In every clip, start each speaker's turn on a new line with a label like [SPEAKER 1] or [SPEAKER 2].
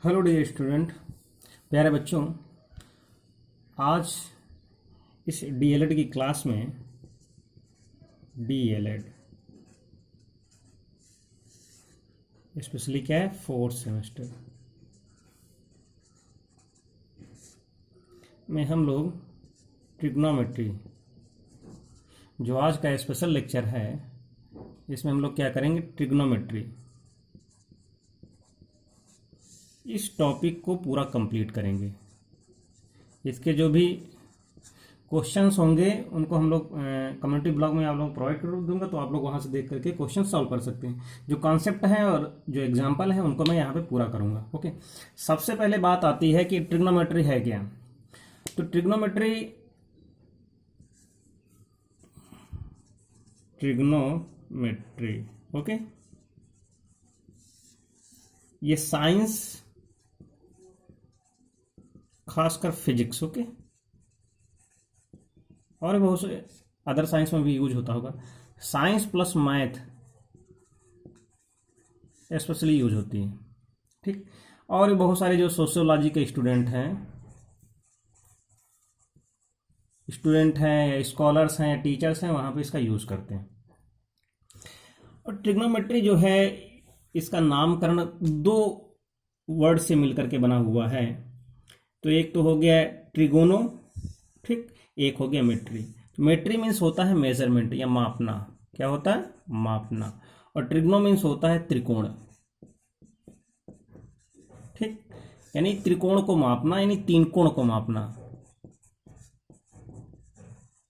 [SPEAKER 1] Hello dear student, प्यारे बच्चों। आज इस डीएलएड की क्लास में डीएलएड स्पेशली क्या है, फोर्थ सेमेस्टर में हम लोग ट्रिग्नोमेट्री, जो आज का स्पेशल लेक्चर है, इसमें हम लोग क्या करेंगे, ट्रिग्नोमेट्री इस टॉपिक को पूरा कंप्लीट करेंगे। इसके जो भी क्वेश्चंस होंगे उनको हम लोग कम्युनिटी ब्लॉग में आप लोग प्रोवाइड कर दूंगा, तो आप लोग वहां से देख करके क्वेश्चन सॉल्व कर सकते हैं। जो कॉन्सेप्ट है और जो एग्जांपल है उनको मैं यहाँ पे पूरा करूंगा। ओके, सबसे पहले बात आती है कि ट्रिग्नोमेट्री है क्या। तो ट्रिग्नोमेट्री ओके, ये साइंस, खासकर फिजिक्स, ओके, और बहुत से अदर साइंस में भी यूज होता होगा। Science plus math specially use होती है, ठीक। और बहुत सारे जो सोशियोलॉजी के स्टूडेंट हैं या स्कॉलर्स हैं या टीचर्स हैं, वहाँ पे इसका यूज करते हैं। और ट्रिग्नोमेट्री जो है, इसका नामकरण दो वर्ड से मिलकर के बना हुआ है। तो एक तो हो गया ट्रिगोनो, ठीक, एक हो गया मेट्री। तो मेट्री मीन्स होता है मेजरमेंट या मापना। क्या होता है? मापना। और ट्रिग्नो मीन्स होता है त्रिकोण, ठीक, यानी त्रिकोण को मापना, यानी तीन कोण को मापना,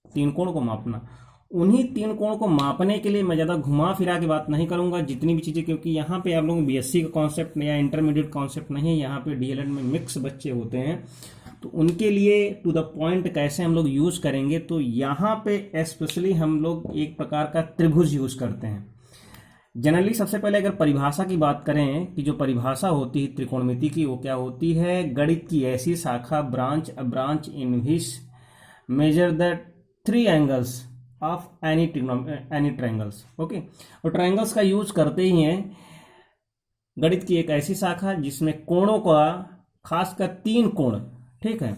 [SPEAKER 1] तीन कोण को मापना। उन्हीं तीन कोण को मापने के लिए मैं ज़्यादा घुमा फिरा के बात नहीं करूंगा, जितनी भी चीज़ें, क्योंकि यहाँ पे आप लोगों को बीएससी का कॉन्सेप्ट या इंटरमीडिएट कॉन्सेप्ट नहीं है, यहाँ पे डीएलएड में मिक्स बच्चे होते हैं, तो उनके लिए टू द पॉइंट कैसे हम लोग यूज करेंगे। तो यहाँ पे स्पेशली हम लोग एक प्रकार का त्रिभुज यूज करते हैं। जनरली सबसे पहले अगर परिभाषा की बात करें कि जो परिभाषा होती है त्रिकोणमिति की, वो क्या होती है? गणित की ऐसी शाखा, branch in which measure the three angles of any triangles, okay. और ट्रायंगल्स का यूज करते ही हैं गणित की एक ऐसी शाखा जिसमें कोणों का, खासकर तीन कोण, ठीक है।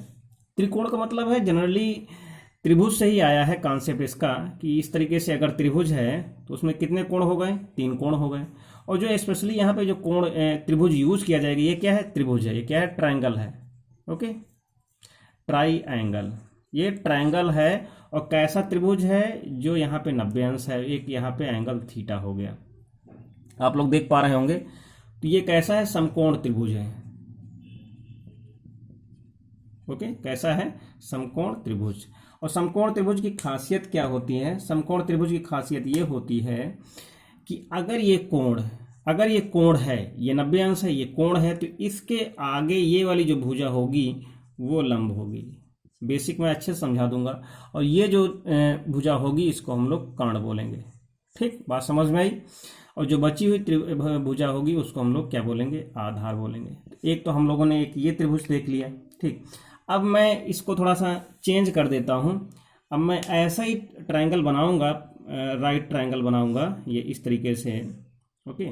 [SPEAKER 1] त्रिकोण का मतलब है जनरली त्रिभुज से ही आया है कॉन्सेप्ट इसका, कि इस तरीके से अगर त्रिभुज है तो उसमें कितने कोण हो गए? तीन कोण हो गए। और जो स्पेशली यहाँ पे जो कोण त्रिभुज यूज किया जाएगा, ये क्या है? त्रिभुज है। ये क्या है? ट्रायंगल है, ओके, ट्राइएंगल, ये ट्रायंगल है। और कैसा त्रिभुज है? जो यहाँ पे 90 अंश है, एक यहाँ पे एंगल थीटा हो गया, आप लोग देख पा रहे होंगे। तो ये कैसा है? समकोण त्रिभुज है, ओके, कैसा है? समकोण त्रिभुज। और समकोण त्रिभुज की खासियत क्या होती है? समकोण त्रिभुज की खासियत ये होती है कि अगर ये कोण है, ये 90 अंश है, ये कोण है, तो इसके आगे ये वाली जो भुजा होगी वो लंब होगी। बेसिक मैं अच्छे से समझा दूंगा। और ये जो भुजा होगी, इसको हम लोग कर्ण बोलेंगे, ठीक, बात समझ में आई। और जो बची हुई भुजा होगी उसको हम लोग क्या बोलेंगे? आधार बोलेंगे। एक तो हम लोगों ने एक ये त्रिभुज देख लिया, ठीक। अब मैं इसको थोड़ा सा चेंज कर देता हूं। अब मैं ऐसा ही ट्रायंगल बनाऊंगा, राइट ट्रायंगल बनाऊंगा, ये इस तरीके से, ओके।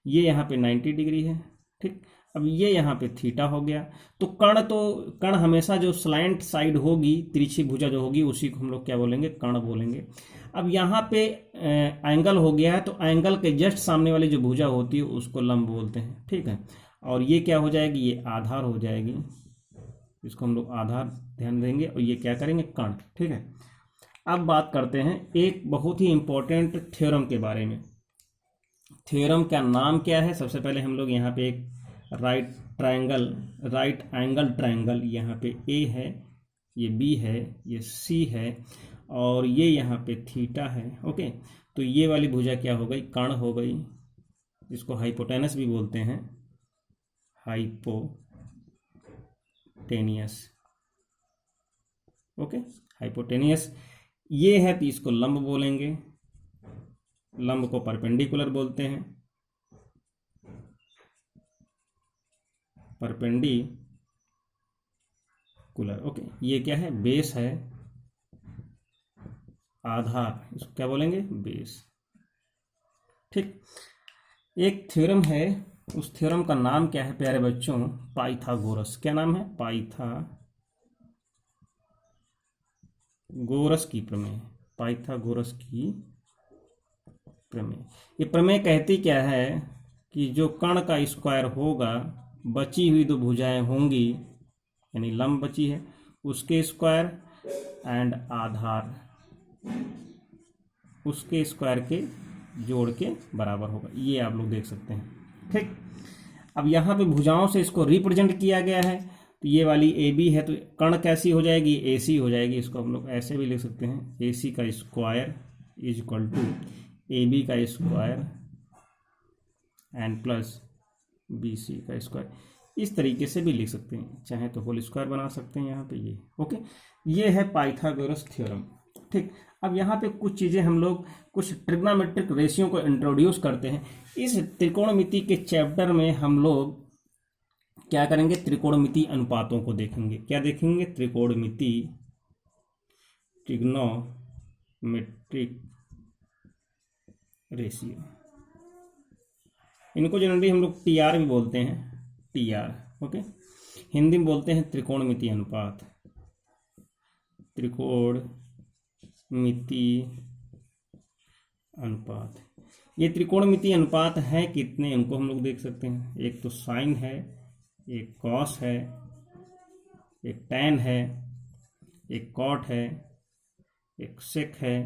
[SPEAKER 1] ये यहाँ पे 90 डिग्री है, ठीक। अब ये यहाँ पे थीटा हो गया। तो कर्ण हमेशा जो स्लैंट साइड होगी, तिरछी भुजा जो होगी, उसी को हम लोग क्या बोलेंगे? कर्ण बोलेंगे। अब यहाँ पे एंगल हो गया है, तो एंगल के जस्ट सामने वाली जो भुजा होती है उसको लंब बोलते हैं, ठीक है। और ये क्या हो जाएगी? ये आधार हो जाएगी, इसको हम लोग आधार ध्यान देंगे। और ये क्या करेंगे? कर्ण, ठीक है। अब बात करते हैं एक बहुत ही इंपॉर्टेंट थ्योरम के बारे में। थ्योरम का नाम क्या है? सबसे पहले हम लोग यहाँ पे एक राइट एंगल ट्रायंगल, यहाँ पे ए है, ये बी है, ये सी है, और ये यहाँ पे थीटा है, ओके। तो ये वाली भुजा क्या हो गई? कर्ण हो गई। इसको हाइपोटेनस भी बोलते हैं, हाइपोटेनियस, ओके, हाइपोटेनियस। ये है तो इसको लंब बोलेंगे, लंब को परपेंडिकुलर बोलते हैं, परपेंडिकुलर, ओके। ये क्या है? बेस है, आधार, इसको क्या बोलेंगे? बेस, ठीक। एक थ्योरम है उस थ्योरम का नाम क्या है प्यारे बच्चों? पाइथागोरस। क्या नाम है? पाइथागोरस की प्रमेय। पाइथागोरस की प्रमेय। ये प्रमेय कहती क्या है कि जो कण का स्क्वायर होगा, बची हुई दो भुजाएं होंगी, यानी लंब बची है उसके स्क्वायर एंड आधार उसके स्क्वायर के जोड़ के बराबर होगा। ये आप लोग देख सकते हैं। ठीक, अब यहाँ पे भुजाओं से इसको रिप्रेजेंट किया गया है, तो ये वाली ए बी है, तो कण कैसी हो जाएगी? ए सी हो जाएगी। इसको हम लोग ऐसे भी लिख सकते हैं, ए सी का square is equal to A B का square and plus B C का स्क्वायर। इस तरीके से भी लिख सकते हैं, चाहे तो होल स्क्वायर बना सकते हैं यहाँ पे। ये ओके, ये है पाइथागोरस थ्योरम। ठीक, अब यहाँ पे कुछ चीज़ें हम लोग कुछ ट्रिग्नोमेट्रिक रेशियो को इंट्रोड्यूस करते हैं। इस त्रिकोणमिति के चैप्टर में हम लोग क्या करेंगे? त्रिकोणमिति अनुपातों को देखेंगे। क्या देखेंगे? त्रिकोणमिति, ट्रिग्नोमेट्रिक रेशियो। इनको जनरली हम लोग टीआर भी बोलते हैं, टीआर। ओके, हिंदी में बोलते हैं त्रिकोणमिति अनुपात। त्रिकोणमिति अनुपात, ये त्रिकोणमिति अनुपात है कितने? उनको हम लोग देख सकते हैं। एक तो साइन है, एक कॉस है, एक टैन है, एक कॉट है, एक सेक है,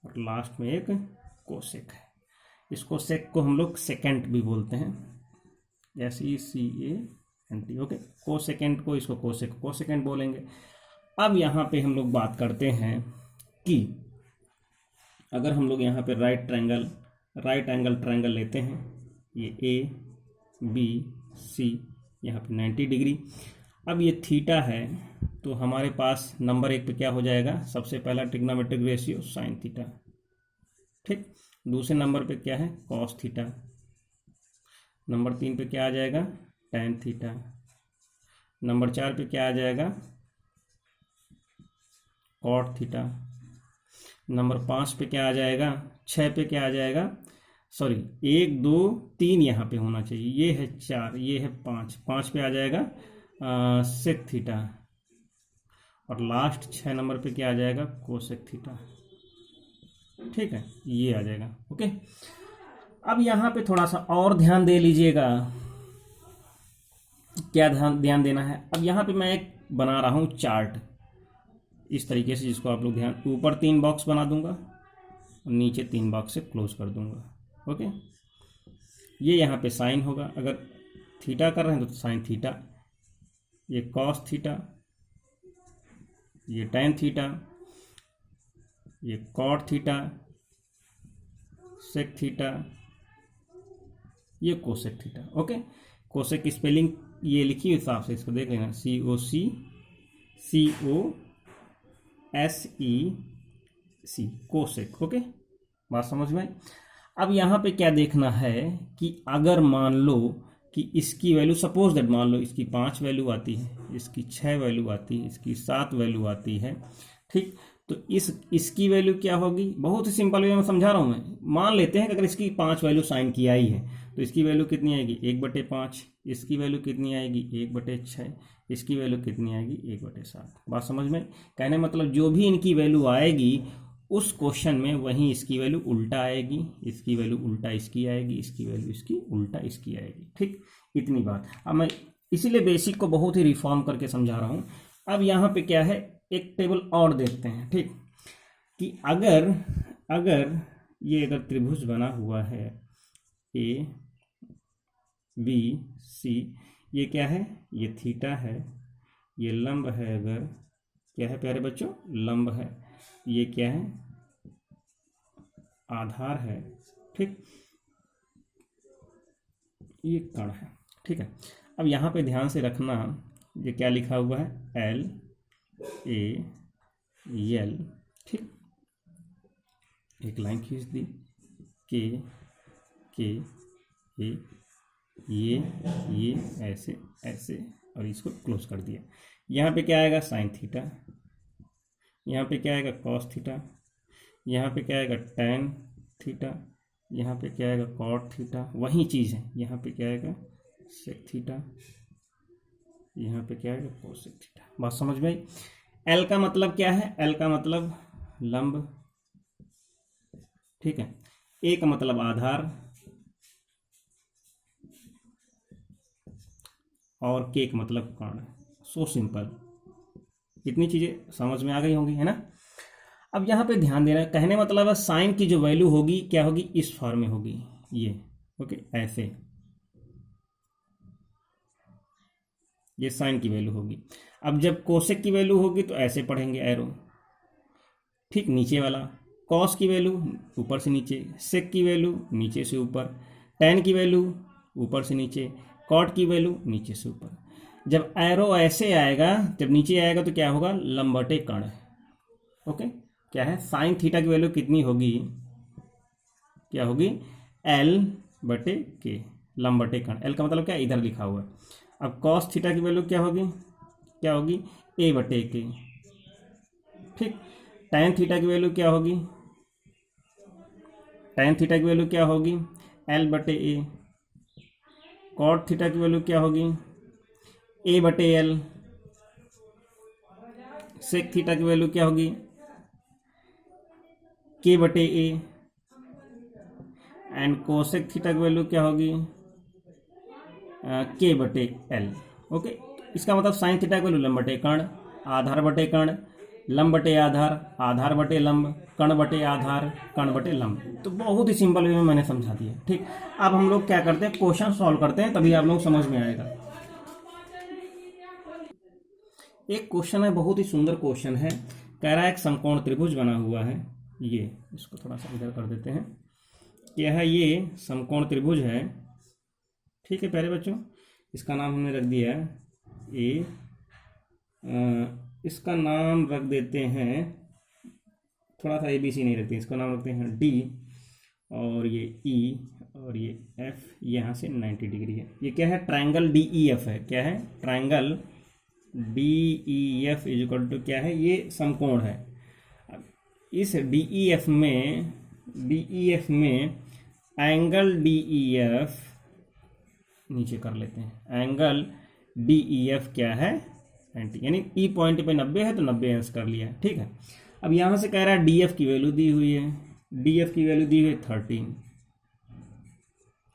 [SPEAKER 1] और लास्ट में एक कोसेक है। इस कोसेक को हम लोग सेकेंट भी बोलते हैं, SECANT। ओके, कोसेकेंट को, इसको कोसेकेंट बोलेंगे। अब यहाँ पे हम लोग बात करते हैं कि अगर हम लोग यहाँ पे राइट एंगल ट्रायंगल लेते हैं, ये ABC, यहाँ पे 90 डिग्री। अब ये थीटा है, तो हमारे पास नंबर 1 पे क्या हो जाएगा? सबसे पहला ट्रिग्नोमेट्रिक रेशियो साइन थीटा। ठीक, दूसरे नंबर पे क्या है? Cos theta. नंबर 3 पे क्या आ जाएगा? Tan theta. नंबर 4 पे क्या आ जाएगा? Cot theta. नंबर 5 पे क्या आ जाएगा? 6 पे क्या आ जाएगा? सॉरी, 1 2 3 यहाँ पे होना चाहिए। ये है 4, ये है 5 पे आ जाएगा सेक थीटा। और लास्ट 6 नंबर पे क्या आ जाएगा? Cosec theta. ठीक है, ये आ जाएगा। ओके, अब यहाँ पे थोड़ा सा और ध्यान दे लीजिएगा। क्या ध्यान देना है? अब यहाँ पे मैं एक बना रहा हूँ चार्ट इस तरीके से, जिसको आप लोग ध्यान, ऊपर 3 बॉक्स बना दूंगा और नीचे 3 बॉक्स से क्लोज कर दूंगा। ओके, ये यहाँ पे साइन होगा, अगर थीटा कर रहे हैं तो साइन थीटा, ये कॉस थीटा, ये टैन थीटा, ये कॉट थीटा, सेक थीटा, ये कोसेक थीटा। ओके, कोसेक की स्पेलिंग ये लिखी हुई हिसाब से इसको देख लेना, COSEC, कोसेक। ओके, बात समझ में? अब यहाँ पे क्या देखना है कि अगर मान लो कि इसकी वैल्यू, सपोज दैट मान लो इसकी 5 वैल्यू आती है, इसकी 6 वैल्यू आती है, इसकी 7 वैल्यू आती है। ठीक, तो इसकी वैल्यू क्या होगी? बहुत ही सिंपल वे में समझा रहा हूँ मैं। मान लेते हैं कि अगर इसकी 5 वैल्यू साइन की आई है, तो इसकी वैल्यू कितनी आएगी? 1/5। इसकी वैल्यू कितनी आएगी? 1/6। इसकी वैल्यू कितनी आएगी? 1/7। बात समझ में? कहने मतलब जो भी इनकी वैल्यू आएगी उस क्वेश्चन में वहीं इसकी वैल्यू उल्टा आएगी, इसकी वैल्यू उल्टा इसकी आएगी, इसकी वैल्यू इसकी उल्टा इसकी आएगी। ठीक, इतनी बात। अब मैं इसीलिए बेसिक को बहुत ही रिफॉर्म करके समझा रहा हूँ। अब यहाँ पे क्या है, एक टेबल और देखते हैं। ठीक, कि अगर ये अगर त्रिभुज बना हुआ है ABC, ये क्या है? ये थीटा है, ये लंब है, अगर क्या है प्यारे बच्चों? लंब है। ये क्या है? आधार है। ठीक, ये कण है। ठीक है, अब यहाँ पे ध्यान से रखना, ये क्या लिखा हुआ है? LAL। ठीक, एक लाइन खींच दी, के ये ऐसे ऐसे, और इसको क्लोज कर दिया। यहाँ पे क्या आएगा? Sine theta. यहाँ पे क्या आएगा? Cos theta. यहाँ पे क्या आएगा? Tan theta. यहाँ पे क्या आएगा कॉट थीटा, वही चीज़ है, यहाँ पे क्या आएगा सेक थीटा, यहाँ पे क्या आएगा कोसेक थीटा। बात समझ में आई। एल का मतलब क्या है, एल का मतलब लंब, ठीक है, ए का मतलब आधार, और के का मतलब कर्ण। सो सिंपल, इतनी चीज़ें समझ में आ गई होंगी, है ना। अब यहाँ पे ध्यान देना, कहने मतलब है साइन की जो वैल्यू होगी क्या होगी, इस फॉर्म में होगी ये, ओके, ऐसे, ये साइन की वैल्यू होगी। अब जब कोसेक की वैल्यू होगी तो ऐसे पढ़ेंगे एरो, ठीक, नीचे वाला। कॉस की वैल्यू ऊपर से नीचे, सेक की वैल्यू नीचे से ऊपर, टैन की वैल्यू ऊपर से नीचे, कॉट की वैल्यू नीचे से ऊपर। जब एरो ऐसे आएगा, जब नीचे आएगा तो क्या होगा, लंबटे कर्ण, ओके। क्या है, साइन थीटा की वैल्यू कितनी होगी, क्या होगी, एल बटे के, लंबटे कर्ण। एल का मतलब क्या, इधर लिखा हुआ है। अब कॉस थीटा की वैल्यू क्या होगी, क्या होगी, ए बटे के, ठीक। टैन थीटा की वैल्यू क्या होगी, टैन थीटा की वैल्यू क्या होगी, एल बटे ए। कॉट थीटा की वैल्यू क्या होगी, ए बटे एल। सेक थीटा की वैल्यू क्या होगी, के बटे ए। एंड कोसेक थीटा की वैल्यू क्या होगी, के बटे एल, ओके। इसका मतलब साइन थीटा की वैल्यू लंब बटे कर्ण, आधार बटे कर्ण, लंब बटे आधार, आधार बटे लंब, कर्ण बटे आधार, कर्ण बटे लंब। तो बहुत ही सिंपल वे में मैंने समझा दिया, ठीक। अब हम लोग क्या करते हैं, क्वेश्चन सॉल्व करते हैं, तभी आप लोग समझ में आएगा। एक क्वेश्चन है, बहुत ही सुंदर क्वेश्चन है। कह रहा है एक समकोण त्रिभुज बना हुआ है, ये इसको थोड़ा सा इधर कर देते हैं। क्या है, ये समकोण त्रिभुज है, ठीक है प्यारे बच्चों। इसका नाम हमने रख दिया है ए, इसका नाम रख देते हैं, थोड़ा सा ABC नहीं रखते, इसका नाम रखते हैं D, और ये E, और ये F, यहाँ से 90 डिग्री है। ये क्या है, ट्रायंगल DEF है। क्या है, ट्रायंगल DEF इक्वल टू क्या है, ये समकोण है। इस DEF में एंगल DEF नीचे कर लेते हैं, एंगल DEF क्या है 90, यानी E पॉइंट पे 90 है तो 90 अंश कर लिया, ठीक है। अब यहाँ से कह रहा है DF की वैल्यू दी हुई है, DF की वैल्यू दी हुई है 13,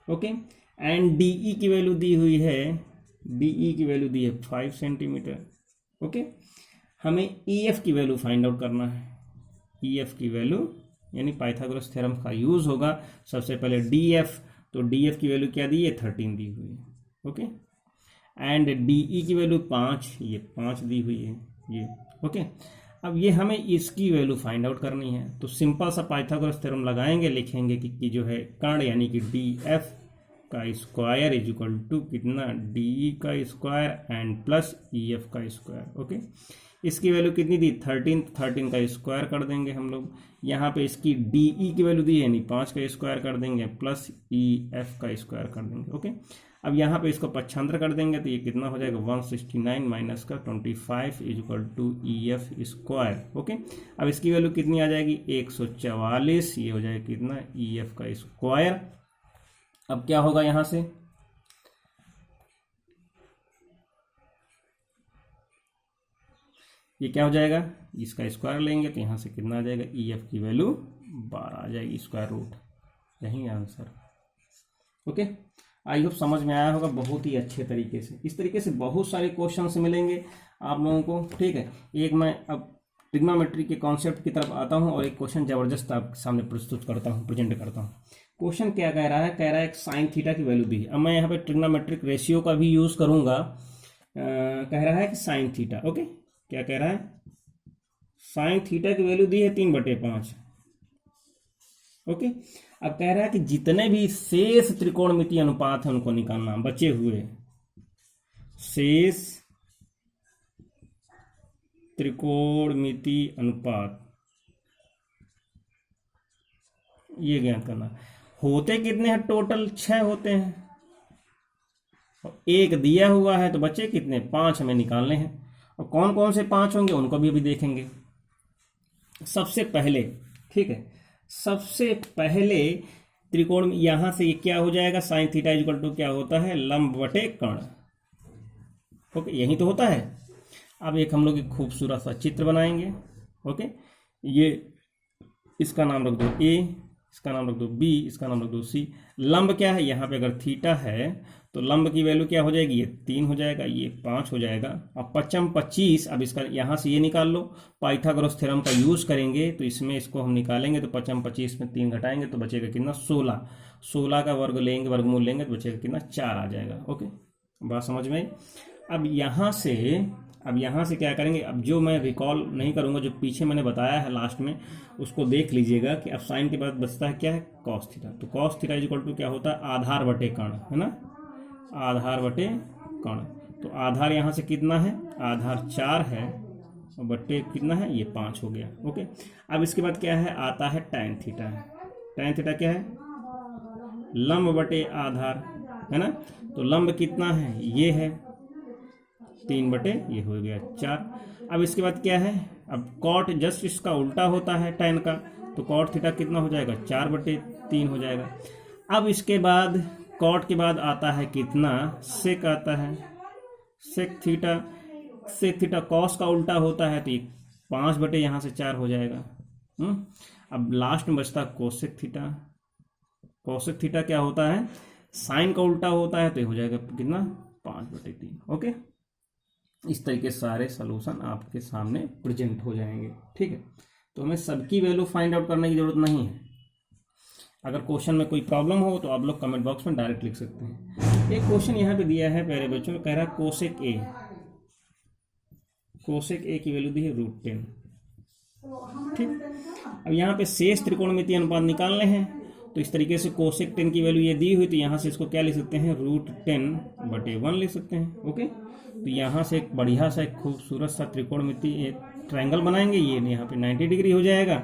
[SPEAKER 1] ओके। एंड DE की वैल्यू दी हुई है, DE की वैल्यू दी है 5 सेंटीमीटर, ओके। हमें EF की वैल्यू फाइंड आउट करना है। EF की वैल्यू यानी पाइथागोरस थ्योरम का यूज होगा। सबसे पहले DF, तो DF की वैल्यू क्या दी है, 13 दी हुई है, ओके। एंड DE की वैल्यू 5, ये 5 दी हुई है, ये, ओके। अब ये हमें इसकी वैल्यू फाइंड आउट करनी है, तो सिंपल सा पाइथागोरस थ्योरम लगाएंगे, लिखेंगे कि जो है कर्ण यानी कि DF का स्क्वायर इज इक्वल टू कितना, DE का स्क्वायर एंड प्लस EF का स्क्वायर, ओके। इसकी वैल्यू कितनी दी, 13 का स्क्वायर कर देंगे हम लोग। यहाँ पे इसकी DE की वैल्यू दी है, यानी 5 का स्क्वायर कर देंगे, प्लस EF का स्क्वायर कर देंगे, ओके। अब यहाँ पे इसको पक्षांतर कर देंगे तो ये कितना हो जाएगा, 169 माइनस का 25 is equal to EF square, okay. अब इसकी वैल्यू कितनी आ जाएगी, 144, ये हो जाएगा कितना, EF का स्क्वायर। अब क्या होगा यहाँ से, ये क्या हो जाएगा, इसका स्क्वायर लेंगे तो यहाँ से कितना आ जाएगा, EF की वैल्यू 12 आ जाएगी, स्क्वायर रूट, यही आंसर, ओके। आई होप समझ में आया होगा बहुत ही अच्छे तरीके से। इस तरीके से बहुत सारे क्वेश्चंस मिलेंगे आप लोगों को, ठीक है। एक मैं अब ट्रिग्नोमेट्री के कॉन्सेप्ट की तरफ आता हूँ और एक क्वेश्चन जबरदस्त आपके सामने प्रस्तुत करता हूँ, प्रेजेंट करता हूँ। क्वेश्चन क्या कह रहा है, कह रहा है एक साइन थीटा की वैल्यू दी है। अब मैं यहाँ पे ट्रिग्नोमेट्रिक रेशियो का भी यूज करूंगा। कह रहा है कि साइन थीटा, ओके, क्या कह रहा है, साइन थीटा की वैल्यू दी है 3/5, ओके। अब कह रहा है कि जितने भी शेष त्रिकोणमितीय अनुपात है उनको निकालना, बचे हुए शेष त्रिकोणमितीय अनुपात ये ज्ञात करना। होते कितने हैं, टोटल 6 होते हैं, और एक दिया हुआ है तो बचे कितने, 5 हमें निकालने हैं। और कौन कौन से 5 होंगे उनको भी अभी देखेंगे। सबसे पहले, ठीक है, सबसे पहले त्रिकोण में यहां से ये क्या हो जाएगा, साइन थीटा इक्वल टू क्या होता है, लंब बटे कर्ण। ओके, यही तो होता है। अब एक हम लोग एक खूबसूरत सा चित्र बनाएंगे। ओके, ये इसका नाम रख दो ए, इसका नाम रख दो बी, इसका नाम रख दो सी। लंब क्या है, यहाँ पे अगर थीटा है तो लंब की वैल्यू क्या हो जाएगी, ये 3 हो जाएगा, ये 5 हो जाएगा। अब 55 25, अब इसका यहाँ से ये निकाल लो, पाइथागोरस थ्योरम का यूज करेंगे तो इसमें इसको हम निकालेंगे तो 55 25 में 3 घटाएंगे तो बचेगा कितना, 16। 16 का वर्ग लेंगे, वर्गमूल लेंगे तो बचेगा कितना, 4 आ जाएगा। ओके, बात समझ में आई। अब यहाँ से क्या करेंगे, अब जो मैं रिकॉल नहीं करूँगा, जो पीछे मैंने बताया है लास्ट में उसको देख लीजिएगा कि अब साइन के बाद बचता है क्या है, कॉस थीटा। तो कॉस थीटा इक्वल टू क्या होता है, आधार बटे कर्ण, है ना, आधार बटे कर्ण। तो आधार यहाँ से कितना है, आधार 4 है और बटे कितना है, ये 5 हो गया। ओके, अब इसके बाद क्या है, आता है टैन थीटा। टैन थीटा क्या है, लंब बटे आधार, है ना। तो लंब कितना है, ये है 3 बटे ये हो गया 4। अब इसके बाद क्या है, अब कॉट जस्ट इसका उल्टा होता है टैन का, तो कॉट थीटा कितना हो जाएगा, 4 बटे 3 हो जाएगा। अब इसके बाद कॉट के बाद आता है कितना, सेक आता है, sec theta. Sec theta cos का उल्टा होता है तो ये 5 बटे यहाँ से 4 हो जाएगा। अब लास्ट में बचता कोसेक थीटा। कोसेक थीटा क्या होता है, साइन का उल्टा होता है तो ये हो जाएगा कितना, 5 बटे 3। ओके, इस तरीके से सारे सॉल्यूशन आपके सामने प्रेजेंट हो जाएंगे। ठीक है, तो हमें सबकी वैल्यू फाइंड आउट करने की जरूरत नहीं है। अगर क्वेश्चन में कोई प्रॉब्लम हो तो आप लोग कमेंट बॉक्स में डायरेक्ट लिख सकते हैं। एक क्वेश्चन यहाँ पे दिया है प्यारे बच्चों, कह रहा है कोसेक ए, कोसेक ए की वैल्यू दी है √10। ठीक, अब यहाँ पे शेष त्रिकोणमितीय अनुपात निकालने हैं तो इस तरीके से कोसेक 10 की वैल्यू ये दी हुई, तो यहाँ से इसको क्या लिख सकते हैं, √10 बटे 1 लिख सकते हैं। ओके, तो यहाँ से एक बढ़िया सा एक खूबसूरत सा त्रिकोणमितीय ट्रायंगल बनाएंगे। ये यहाँ पे 90 डिग्री हो जाएगा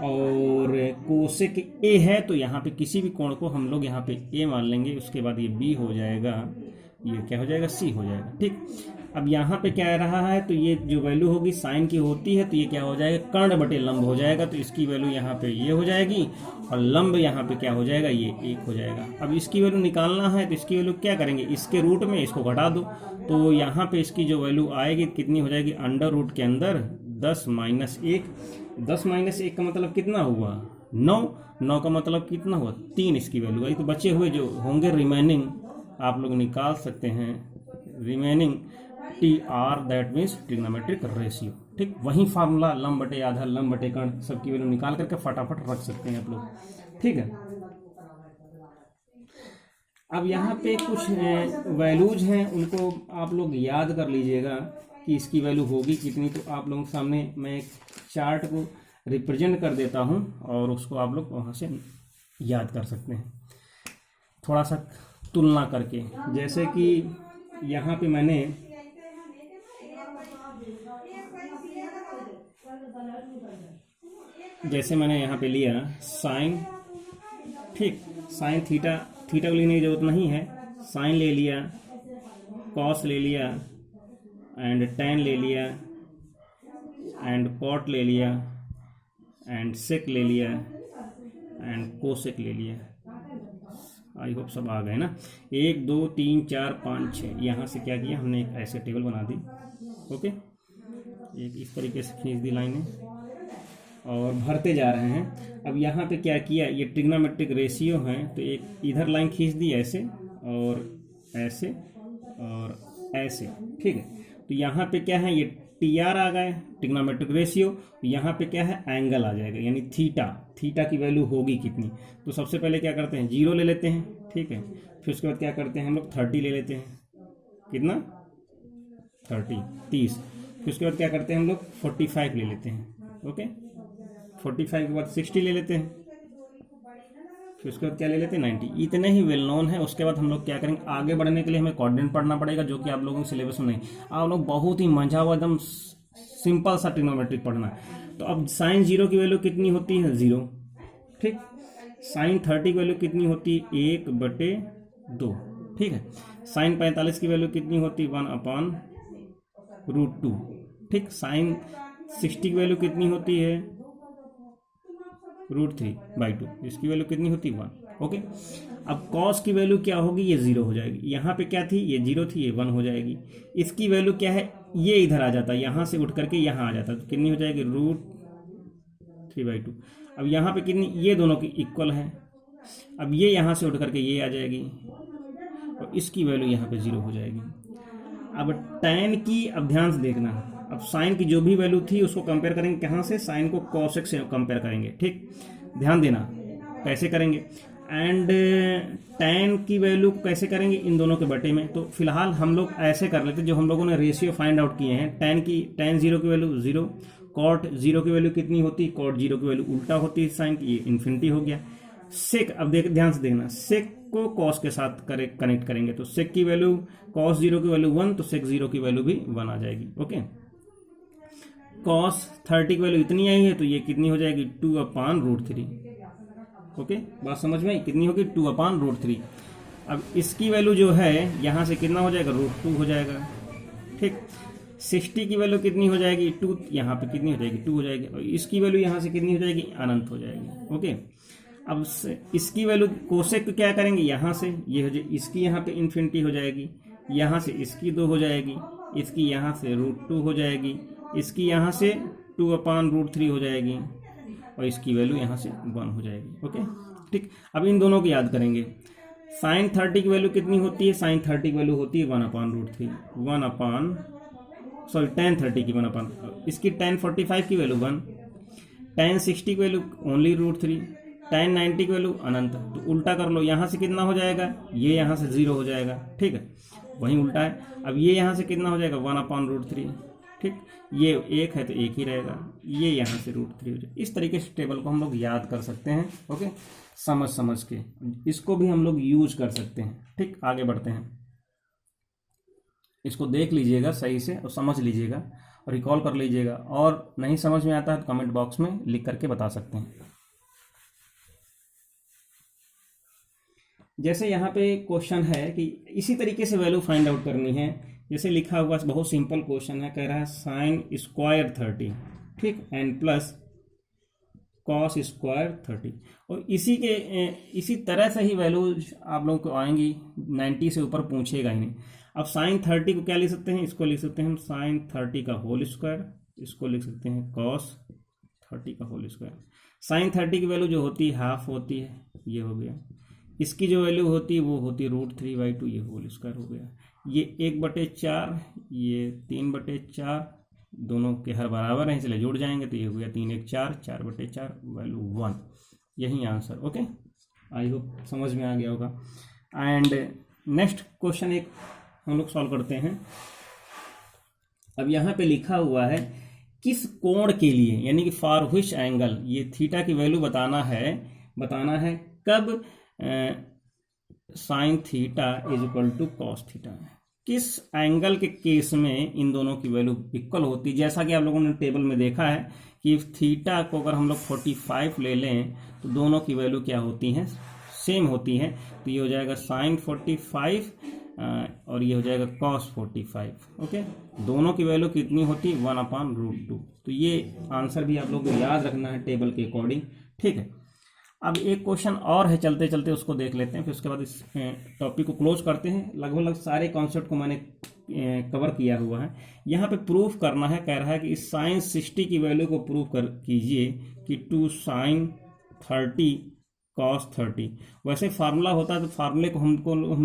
[SPEAKER 1] और कोसेक ए है तो यहाँ पे किसी भी कोण को हम लोग यहाँ पे ए मान लेंगे। उसके बाद ये बी हो जाएगा, ये क्या हो जाएगा, सी हो जाएगा। ठीक, अब यहाँ पे क्या आ रहा है, तो ये जो वैल्यू होगी साइन की होती है तो ये क्या हो जाएगा, कर्ण बटे लंब हो जाएगा। तो इसकी वैल्यू यहाँ पे ये हो जाएगी और लंब यहाँ पे क्या हो जाएगा, ये 1 हो जाएगा। अब इसकी वैल्यू निकालना है तो इसकी वैल्यू क्या करेंगे, इसके रूट में इसको घटा दो तो यहाँ पे इसकी जो वैल्यू आएगी कितनी हो जाएगी, अंडर रूट के अंदर 10 - 1। 10 - 1 का मतलब कितना हुआ, 9। 9 का मतलब कितना हुआ, 3 इसकी वैल्यू आई। तो बचे हुए जो होंगे रिमेनिंग आप लोग निकाल सकते हैं, remaining TR that means trigonometric ratio. ठीक, वही फार्मूला लंब बटे आधार, लंब बटे कर्ण, सबकी वैल्यू निकाल करके फटाफट रख सकते हैं आप लोग। ठीक है, अब यहाँ पे कुछ वैल्यूज हैं उनको आप लोग याद कर लीजिएगा कि इसकी वैल्यू होगी कितनी। तो आप लोगों के सामने मैं एक चार्ट को रिप्रेजेंट कर देता हूँ और उसको आप लोग वहाँ से याद कर सकते हैं थोड़ा सा तुलना करके। जैसे कि यहाँ पे मैंने यहाँ पे लिया साइन, ठीक, साइन थीटा, थीटा को लेने की जरूरत नहीं है, साइन ले लिया, कॉस ले लिया एंड टैन ले लिया एंड कॉट ले लिया एंड सेक ले लिया एंड कोसेक ले लिया। आई होप सब आ गए ना। 1 2 3 4 5 6, यहाँ से क्या किया हमने, एक ऐसे टेबल बना दी। ओके, एक इस तरीके से खींच दी लाइनें और भरते जा रहे हैं। अब यहाँ पे क्या किया, ये ट्रिग्नोमेट्रिक रेशियो है तो एक इधर लाइन खींच दी ऐसे और ऐसे और ऐसे। ठीक है, तो यहाँ पे क्या है, ये TR आ गए ट्रिग्नोमेट्रिक रेशियो। यहाँ पे क्या है, एंगल आ जाएगा यानी थीटा। थीटा की वैल्यू होगी कितनी, तो सबसे पहले क्या करते हैं, 0 ले लेते हैं। ठीक है, फिर उसके बाद क्या करते हैं हम लोग, 30 ले लेते हैं। कितना, 30। फिर उसके बाद क्या करते हैं हम लोग, 45 ले लेते हैं। ओके, 45 के बाद 60 ले लेते हैं। फिर उसके बाद क्या ले लेते हैं, 90। इतने ही वेल नोन है। उसके बाद हम लोग क्या करेंगे, आगे बढ़ने के लिए हमें कोऑर्डिनेट पढ़ना पड़ेगा जो कि आप लोगों के सिलेबस में नहीं। आप लोग बहुत ही मजा हुआ, एकदम सिंपल सा ट्रिग्नोमेट्रिक पढ़ना है। तो अब साइन 0 की वैल्यू कितनी होती है, 0। ठीक, साइन 30 की वैल्यू कितनी होती है, 1/2। ठीक है, साइन 45 की वैल्यू कितनी होती है, 1/√2। ठीक, साइन 60 की वैल्यू कितनी होती है, √3/2। इसकी वैल्यू कितनी होती है, 1। ओके। अब कॉस की वैल्यू क्या होगी, ये 0 हो जाएगी, यहाँ पे क्या थी, ये 0 थी, ये 1 हो जाएगी। इसकी वैल्यू क्या है, ये इधर आ जाता है, यहाँ से उठ करके यहाँ आ जाता है, तो कितनी हो जाएगी, √3/2। अब यहाँ पे कितनी, ये दोनों की इक्वल है। अब ये यहाँ से उठ करके ये आ जाएगी और इसकी वैल्यू यहाँ पे 0 हो जाएगी। अब tan की, अब ध्यान से देखना, अब साइन की जो भी वैल्यू थी उसको कंपेयर करेंगे कहाँ से, साइन को cos x से कंपेयर करेंगे, ठीक, ध्यान देना कैसे करेंगे। एंड tan की वैल्यू को कैसे करेंगे, इन दोनों के बटे में। तो फिलहाल हम लोग ऐसे कर लेते, जो हम लोगों ने रेशियो फाइंड आउट किए हैं, tan 0 की वैल्यू 0, cot 0 की वैल्यू कितनी होती, cot 0 की वैल्यू उल्टा होती है साइन की, ये इन्फिनिटी हो गया। सेक, अब ध्यान से देखना, सेक को कॉस के साथ कनेक्ट करेंगे, तो सेक की वैल्यू, cos 0 की वैल्यू 1, तो सेक 0 की वैल्यू भी 1 आ जाएगी। ओके, cos 30 की वैल्यू इतनी आई है, तो ये कितनी हो जाएगी, 2/√3। ओके, बात समझ में आई, कितनी होगी, 2/√3। अब इसकी वैल्यू जो है यहाँ से कितना हो जाएगा, √2 हो जाएगा, ठीक। 60 की वैल्यू कितनी हो जाएगी, 2, यहाँ पे कितनी हो जाएगी, 2 हो जाएगी, और इसकी वैल्यू यहाँ से कितनी हो जाएगी, अनंत हो जाएगी। ओके, अब इसकी वैल्यू कोसेक को क्या करेंगे, यहाँ से ये हो जाए, इसकी यहाँ पे इन्फिनिटी हो जाएगी, यहाँ से इसकी 2 हो जाएगी, इसकी यहाँ से √2 हो जाएगी, इसकी यहाँ से 2/√3 हो जाएगी, और इसकी वैल्यू यहाँ से 1 हो जाएगी। ओके, ठीक। अब इन दोनों को याद करेंगे। साइन 30 की वैल्यू कितनी होती है, साइन 30 की वैल्यू होती है 1/√3, tan 30 की 1/, इसकी tan 45 की वैल्यू 1, tan 60 की वैल्यू ओनली √3, tan 90 की वैल्यू अनंत। तो उल्टा कर लो, यहाँ से कितना हो जाएगा, ये यहाँ से 0 हो जाएगा, ठीक है, वहीं उल्टा है। अब ये यहाँ से कितना हो जाएगा, 1/√3, ठीक, ये 1 है तो 1 ही रहेगा, ये यहाँ से √3 हो जाएगा। इस तरीके से टेबल को हम लोग याद कर सकते हैं। ओके, समझ के इसको भी हम लोग यूज कर सकते हैं। ठीक, आगे बढ़ते हैं, इसको देख लीजिएगा सही से और समझ लीजिएगा और रिकॉल कर लीजिएगा, और नहीं समझ में आता है तो कमेंट बॉक्स में लिख करके बता सकते हैं। जैसे यहाँ पे क्वेश्चन है कि इसी तरीके से वैल्यू फाइंड आउट करनी है, जैसे लिखा हुआ, बहुत सिंपल क्वेश्चन है, कह रहा है साइन स्क्वायर 30, ठीक, एंड प्लस कॉस स्क्वायर 30, और इसी तरह से ही वैल्यू आप लोगों को आएंगी, 90 से ऊपर पूछेगा ही नहीं। अब साइन 30 को क्या लिख सकते हैं, इसको लिख सकते हैं हम साइन 30 का होल स्क्वायर, इसको लिख सकते हैं कॉस 30 का होल स्क्वायर। साइन 30 की वैल्यू जो होती है हाफ होती है, ये हो गया, इसकी जो वैल्यू होती है वो होती है √3/2, ये होल स्क्वायर हो गया, ये 1/4, ये 3/4, दोनों के हर बराबर हैं इसलिए जुड़ जाएंगे, तो ये हो गया 3 1 4, 4/4, वैल्यू 1, यही आंसर। ओके, आई होप समझ में आ गया होगा। एंड नेक्स्ट क्वेश्चन एक हम लोग सॉल्व करते हैं। अब यहाँ पे लिखा हुआ है किस कोण के लिए, यानी कि फॉर व्हिच एंगल, ये थीटा की वैल्यू बताना है कब sine theta is equal to cos theta, किस एंगल के केस में इन दोनों की वैल्यू इक्वल होती है। जैसा कि आप लोगों ने टेबल में देखा है कि थीटा को अगर हम लोग 45 ले लें तो दोनों की वैल्यू क्या होती हैं, सेम होती है, तो ये हो जाएगा साइन 45 और ये हो जाएगा कॉस 45। ओके, दोनों की वैल्यू कितनी होती है, 1/√2। तो ये आंसर भी आप लोग को याद रखना है टेबल के अकॉर्डिंग। ठीक है, अब एक क्वेश्चन और है, चलते चलते उसको देख लेते हैं, फिर उसके बाद इस टॉपिक को क्लोज करते हैं। लगभग सारे कॉन्सेप्ट को मैंने कवर किया हुआ है। यहाँ पे प्रूफ करना है, कह रहा है कि इस साइन 60 की वैल्यू को प्रूफ कीजिए कि 2 साइन 30 cos 30। वैसे फार्मूला होता है तो फार्मूले को हम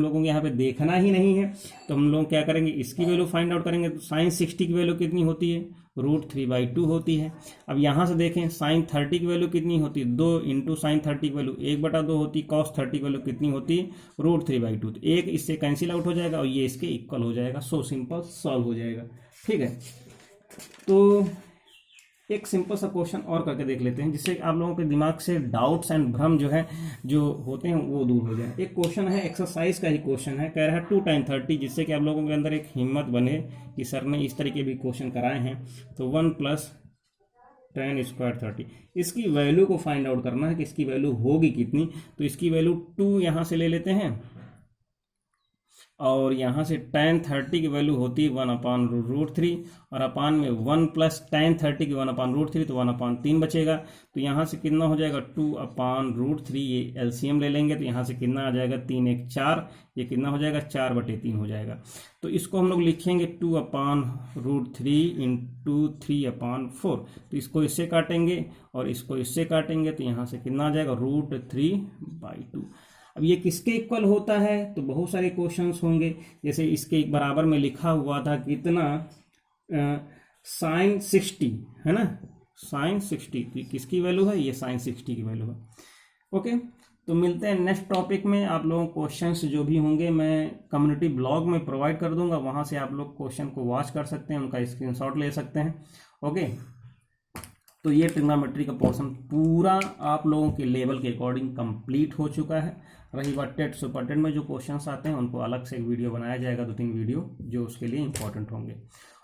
[SPEAKER 1] लोगों को यहाँ पे देखना ही नहीं है, तो हम लोग क्या करेंगे, इसकी वैल्यू फाइंड आउट करेंगे। तो साइन 60 की वैल्यू कितनी होती है, √3/2 होती है। अब यहाँ से देखें साइन 30 की वैल्यू कितनी होती है, 2 इंटू साइन 30 की वैल्यू 1/2 होती है, cos 30 की वैल्यू कितनी होती है, √3/2। तो एक इससे कैंसिल आउट हो जाएगा और ये इसके इक्वल हो जाएगा। सो सिंपल, सॉल्व हो जाएगा। ठीक है, तो एक सिंपल सा क्वेश्चन और करके देख लेते हैं, जिससे आप लोगों के दिमाग से डाउट्स एंड भ्रम जो होते हैं वो दूर हो जाए। एक क्वेश्चन है, एक्सरसाइज का ही क्वेश्चन है, कह रहा है 2 tan 30, जिससे कि आप लोगों के अंदर एक हिम्मत बने कि सर ने इस तरीके भी क्वेश्चन कराए हैं। तो 1 + tan स्क्वायर 30, इसकी वैल्यू को फाइंड आउट करना है कि इसकी वैल्यू होगी कितनी। तो इसकी वैल्यू 2 यहाँ से ले लेते हैं, और यहाँ से tan 30 की वैल्यू होती है 1/√3 और अपान में 1 प्लस tan 30 की 1/√3 तो 1/3 बचेगा। तो यहाँ से कितना हो जाएगा 2/√3, ये एलसीएम ले लेंगे तो यहाँ से कितना आ जाएगा 3 1 4, ये कितना हो जाएगा 4/3 हो जाएगा। तो इसको हम लोग लिखेंगे 2/√3 इंटू 3/4। तो इसको इससे काटेंगे और इसको इससे काटेंगे तो यहाँ से कितना आ जाएगा √3/2। अब ये किसके इक्वल होता है, तो बहुत सारे क्वेश्चंस होंगे। जैसे इसके एक बराबर में लिखा हुआ था कितना sin 60 है ना, sin 60 किसकी वैल्यू है, ये sin 60 की वैल्यू है। ओके, तो मिलते हैं नेक्स्ट टॉपिक में। आप लोगों को क्वेश्चंस जो भी होंगे मैं कम्युनिटी ब्लॉग में प्रोवाइड कर दूंगा, वहां से आप लोग क्वेश्चन को वॉच कर सकते हैं, उनका स्क्रीनशॉट ले सकते हैं। ओके, तो ये ट्रिग्नोमेट्री का पोर्शन पूरा आप लोगों के लेवल के अकॉर्डिंग कंप्लीट हो चुका है। रही बात टेट सुपर टेट में जो क्वेश्चंस आते हैं उनको अलग से एक वीडियो बनाया जाएगा, 2-3 वीडियो जो उसके लिए इंपॉर्टेंट होंगे।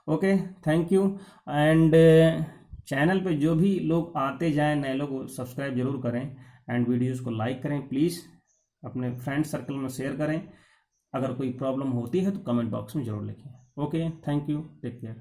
[SPEAKER 1] Okay, thank you. And channel पे जो भी लोग आते जाएं नए लोग सब्सक्राइब जरूर करें एंड वीडियोज़ को लाइक करें प्लीज़, अपने फ्रेंड सर्कल में शेयर करें। अगर कोई प्रॉब्लम होती है तो कमेंट बॉक्स में ज़रूर लिखें। Okay, thank you, take care.